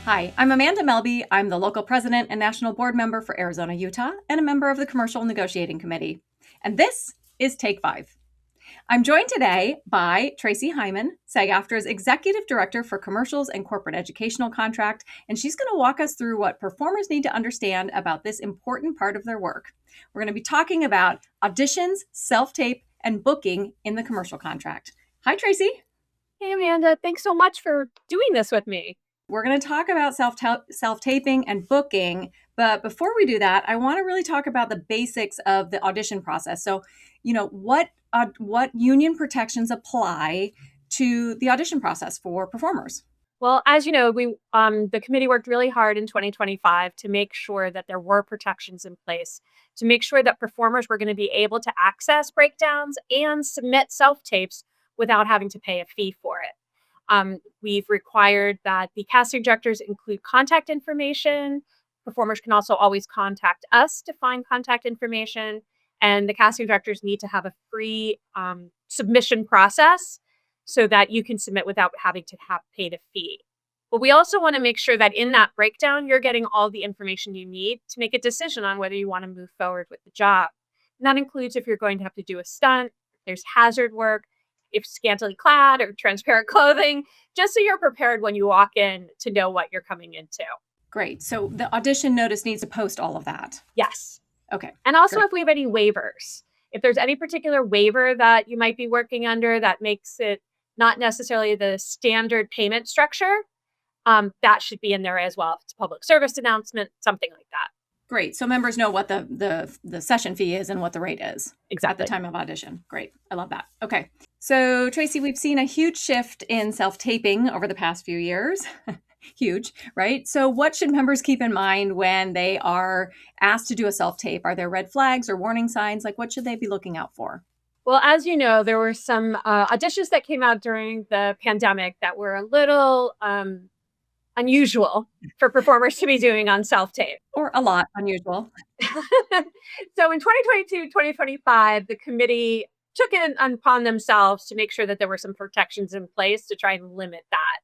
Hi, I'm Amanda Melby. I'm the local president and national board member for Arizona, Utah, and a member of the Commercial Negotiating Committee. And this is Take 5. I'm joined today by Tracy Hyman, SAG-AFTRA's Executive Director for Commercials and Corporate Educational Contract, and she's going to walk us through what performers need to understand about this important part of their work. We're going to be talking about auditions, self-tape, and booking in the commercial contract. Hi, Tracy. Hey, Amanda, thanks so much for doing this with me. We're going to talk about self-taping and booking, but before we do that, I want to really talk about the basics of the audition process. So, what union protections apply to the audition process for performers? Well, as you know, the committee worked really hard in 2025 to make sure that there were protections in place to make sure that performers were going to be able to access breakdowns and submit self-tapes without having to pay a fee for it. We've required that the casting directors include contact information. Performers can also always contact us to find contact information. And the casting directors need to have a free submission process so that you can submit without having to have paid a fee. But we also want to make sure that in that breakdown, you're getting all the information you need to make a decision on whether you want to move forward with the job. And that includes if you're going to have to do a stunt, there's hazard work, if scantily clad or transparent clothing, just so you're prepared when you walk in to know what you're coming into. Great. So the audition notice needs to post all of that. Yes. Okay. And also great. if we have any waivers, if there's any particular waiver that you might be working under that makes it not necessarily the standard payment structure, that should be in there as well. If it's a public service announcement, something like that. Great. So members know what the session fee is and what the rate is Exactly. at the time of audition. Great. I love that. Okay. So Tracy, we've seen a huge shift in self-taping over the past few years. Huge, right? So what should members keep in mind when they are asked to do a self-tape? Are there red flags or warning signs? Like what should they be looking out for? Well, as you know, there were some auditions that came out during the pandemic that were a little unusual for performers to be doing on self-tape. Or a lot unusual. So in 2022, 2025, the committee took it upon themselves to make sure that there were some protections in place to try and limit that.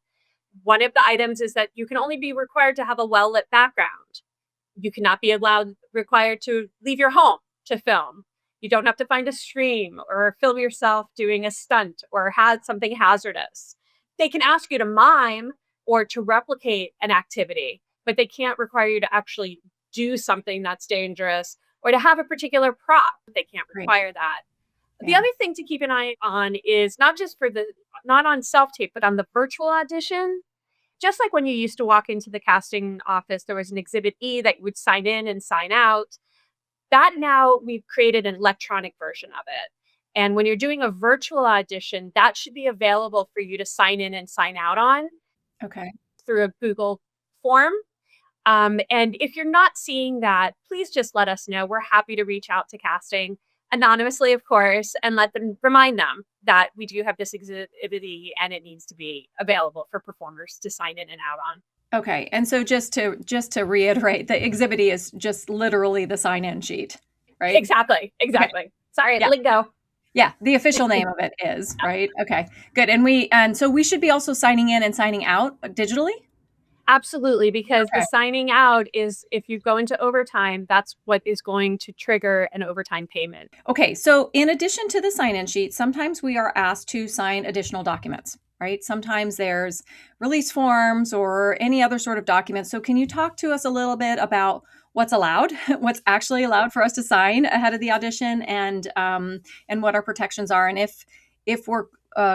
One of the items is that you can only be required to have a well-lit background. You cannot be required to leave your home to film. You don't have to find a stream or film yourself doing a stunt or had something hazardous. They can ask you to mime or to replicate an activity, but they can't require you to actually do something that's dangerous or to have a particular prop. They can't require that. The other thing to keep an eye on is not on self-tape, but on the virtual audition. Just like when you used to walk into the casting office, there was an Exhibit E that you would sign in and sign out. That now we've created an electronic version of it. And when you're doing a virtual audition, that should be available for you to sign in and sign out on. Okay. Through a Google form. And if you're not seeing that, please just let us know. We're happy to reach out to casting anonymously, of course, and remind them that we do have this Exhibit E and it needs to be available for performers to sign in and out on. Okay. And so just to reiterate, the Exhibit E is just literally the sign-in sheet, right? Exactly. Okay. Sorry, lingo. Yeah, the official name of it is, right? Okay, good. And so we should be also signing in and signing out digitally? Absolutely, because the signing out is if you go into overtime, that's what is going to trigger an overtime payment. Okay, so in addition to the sign-in sheet, sometimes we are asked to sign additional documents, right? Sometimes there's release forms or any other sort of documents. So can you talk to us a little bit about what's allowed, what's actually allowed for us to sign ahead of the audition, and what our protections are, and if we're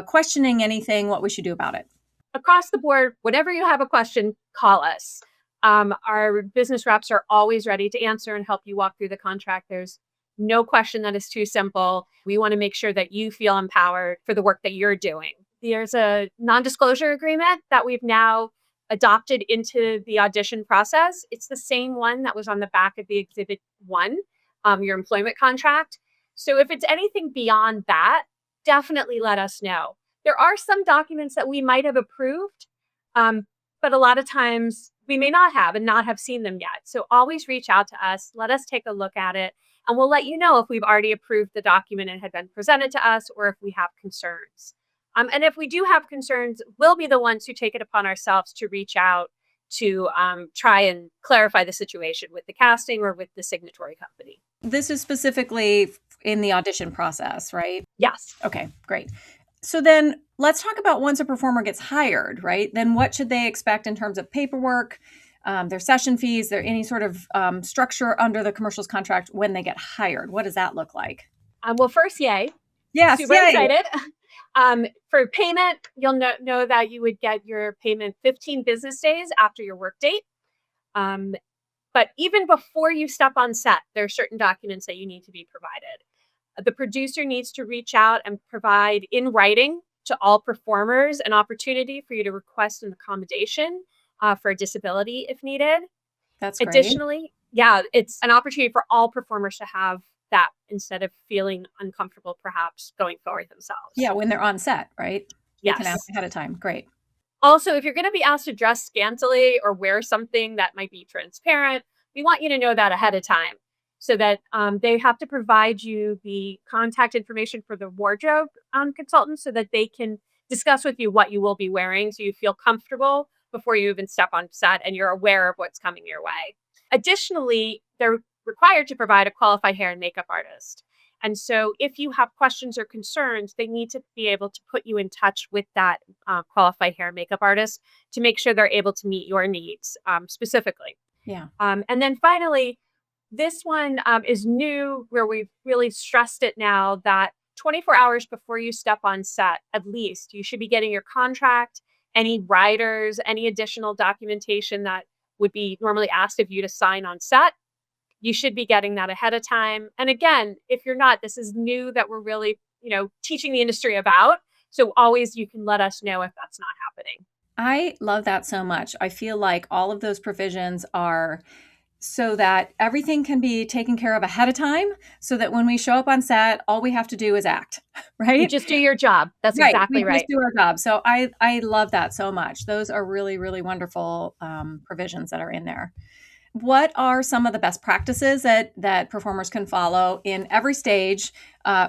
questioning anything, what we should do about it? Across the board, whenever you have a question, call us. Our business reps are always ready to answer and help you walk through the contract. There's no question that is too simple. We want to make sure that you feel empowered for the work that you're doing. There's a non-disclosure agreement that we've now adopted into the audition process. It's the same one that was on the back of the Exhibit 1, your employment contract. So if it's anything beyond that, definitely let us know. There are some documents that we might have approved, but a lot of times we may not have and not have seen them yet. So always reach out to us, let us take a look at it, and we'll let you know if we've already approved the document and had been presented to us or if we have concerns. And if we do have concerns, we'll be the ones who take it upon ourselves to reach out to try and clarify the situation with the casting or with the signatory company. This is specifically in the audition process, right? Yes. Okay, great. So then let's talk about once a performer gets hired, right? Then what should they expect in terms of paperwork, their session fees, their any sort of structure under the commercials contract when they get hired? What does that look like? Well, first, yay. Yes, super yay. excited. For payment, you'll know that you would get your payment 15 business days after your work date. But even before you step on set, there are certain documents that you need to be provided. The producer needs to reach out and provide in writing to all performers an opportunity for you to request an accommodation for a disability if needed. That's great. Additionally, it's an opportunity for all performers to have that instead of feeling uncomfortable perhaps going forward themselves. Yeah, when they're on set, right? Yes. They can ask ahead of time. Great. Also, if you're going to be asked to dress scantily or wear something that might be transparent, we want you to know that ahead of time so that they have to provide you the contact information for the wardrobe consultant so that they can discuss with you what you will be wearing so you feel comfortable before you even step on set and you're aware of what's coming your way. Additionally, they're required to provide a qualified hair and makeup artist. And so if you have questions or concerns, they need to be able to put you in touch with that qualified hair and makeup artist to make sure they're able to meet your needs specifically. Yeah. And then finally, this one is new where we've really stressed it now that 24 hours before you step on set, at least, you should be getting your contract, any riders, any additional documentation that would be normally asked of you to sign on set. You should be getting that ahead of time. And again, if you're not, this is new that we're really, teaching the industry about. So always you can let us know if that's not happening. I love that so much. I feel like all of those provisions are so that everything can be taken care of ahead of time so that when we show up on set, all we have to do is act, right? You just do your job. That's exactly right. We just do our job. So I love that so much. Those are really, really wonderful provisions that are in there. What are some of the best practices that performers can follow in every stage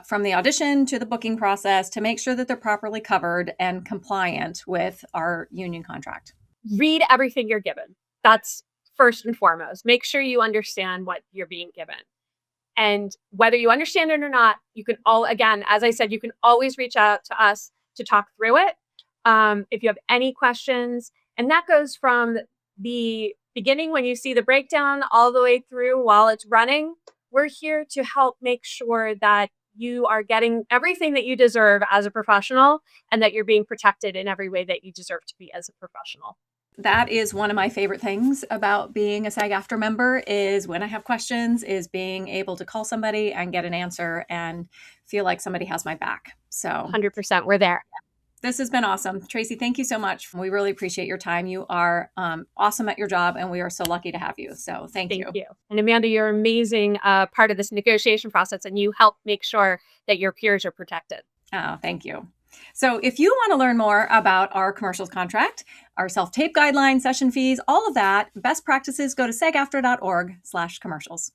from the audition to the booking process to make sure that they're properly covered and compliant with our union contract? Read everything you're given. That's first and foremost. Make sure you understand what you're being given. And whether you understand it or not, you can again, as I said, you can always reach out to us to talk through it if you have any questions. And that goes from the beginning when you see the breakdown all the way through while it's running. We're here to help make sure that you are getting everything that you deserve as a professional and that you're being protected in every way that you deserve to be as a professional. That is one of my favorite things about being a SAG-AFTRA member is when I have questions is being able to call somebody and get an answer and feel like somebody has my back. So 100%, we're there. This has been awesome. Tracy, thank you so much. We really appreciate your time. You are awesome at your job, and we are so lucky to have you. So thank you. Thank you. And Amanda, you're an amazing part of this negotiation process, and you help make sure that your peers are protected. Oh, thank you. So if you want to learn more about our commercials contract, our self-tape guidelines, session fees, all of that, best practices, go to sagaftra.org/commercials.